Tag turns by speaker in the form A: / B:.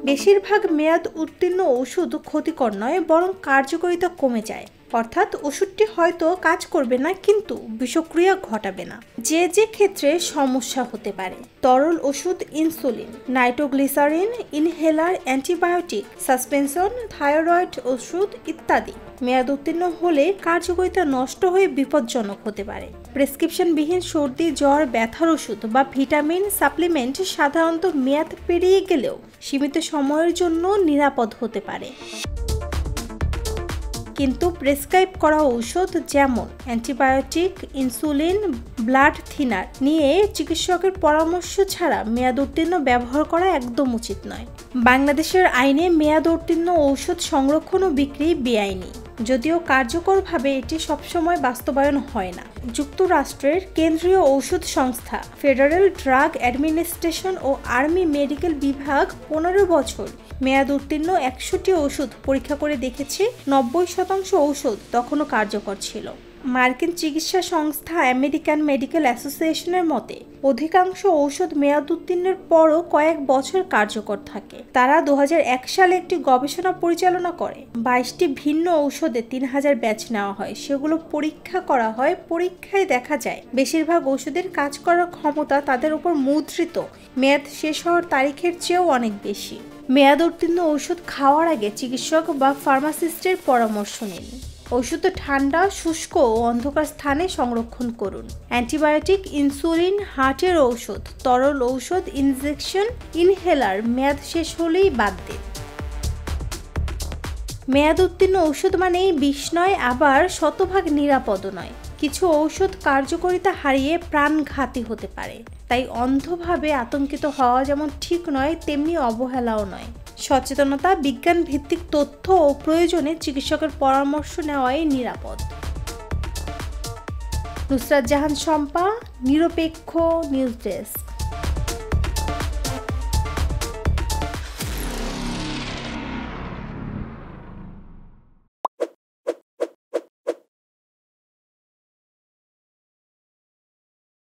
A: বেশিরভাগ মেয়াদ উত্তীর্ণ ওষুধ ক্ষতিকর নয়, বরং কার্যকারিতা কমে যায়। অর্থাৎ ওষুধটি হয়তো কাজ করবে না, কিন্তু বিষক্রিয়া ঘটাবে না। যে যে ক্ষেত্রে সমস্যা হতে পারে: তরল ওষুধ, insulin, nitroglycerine, inhaler, antibiotic, suspension, thyroid ওষুধ ইত্যাদি। মেয়াদ উত্তীর্ণ হলে কার্যকারিতা নষ্ট হয়ে বিপজ্জনক হতে পারে। প্রেসক্রিপশনবিহীন সর্দি, জ্বর, ব্যথার ওষুধ বা ভিটামিন সাপ্লিমেন্ট সাধারণত মেয়াদ পেরিয়ে গেলেও সীমিত সময়ের জন্য নিরাপদ হতে পারে। কিন্তু প্রেসক্রাইব করা ঔষধ যেমন অ্যান্টিবায়োটিক, ইনসুলিন, ব্লাড থিনার নিয়ে চিকিৎসকের পরামর্শ ছাড়া মেয়াদ উত্তীর্ণ ব্যবহার করা একদম উচিত নয়। বাংলাদেশের আইনে মেয়াদ উত্তীর্ণ ঔষধ সংরক্ষণ ও বিক্রি বেআইনি, যদিও কার্যকরভাবে এটি সবসময় বাস্তবায়ন হয় না। যুক্তরাষ্ট্রের কেন্দ্রীয় ঔষধ সংস্থা ফেডারেল ড্রাগ অ্যাডমিনিস্ট্রেশন ও আর্মি মেডিকেল বিভাগ 15 বছর মেয়াদ উত্তীর্ণ 100টি ওষুধ পরীক্ষা করে দেখেছে 90% ঔষধ তখনও কার্যকর ছিল। মার্কিন চিকিৎসা সংস্থা আমেরিকান মেডিকেল অ্যাসোসিয়েশনের মতে অধিকাংশ ঔষধ মেয়াদ উত্তীর্ণের পরও কয়েক বছর কার্যকর থাকে। তারা 2001 সালে একটি গবেষণা পরিচালনা করে। 22টি ভিন্ন ঔষধে 3000 ব্যাচ নেওয়া হয়, সেগুলো পরীক্ষা করা হয়। পরীক্ষায় দেখা যায় বেশিরভাগ ওষুধের কাজ করার ক্ষমতা তাদের উপর মুদ্রিত মেয়াদ শেষ হওয়ার তারিখের চেয়েও অনেক বেশি। মেয়াদ উত্তীর্ণ ওষুধ খাওয়ার আগে চিকিৎসক বা ফার্মাসিস্টের পরামর্শ নিন। ওষুধ ঠান্ডা, শুষ্ক ও অন্ধকার স্থানে সংরক্ষণ করুন। অ্যান্টিবায়োটিক, ইনসুলিন, হার্টের ঔষধ, তরল ঔষধ, ইনজেকশন, ইনহেলার মেয়াদ শেষ হলেই বাদ দিন। মেয়াদ উত্তীর্ণ ওষুধ মানেই বিষ নয়, আবার শতভাগ নিরাপদ নয়। কিছু ঔষধ কার্যকারিতা হারিয়ে প্রাণঘাতী হতে পারে। তাই অন্ধভাবে আতঙ্কিত হওয়া যেমন ঠিক নয়, তেমনি অবহেলাও নয়। সচেতনতা, বিজ্ঞান ভিত্তিক তথ্য ও প্রয়োজনে চিকিৎসকের পরামর্শ নেওয়াই নিরাপদ। নুসরাত জাহান শম্পা, নিরপেক্ষ নিউজ ডেস্ক।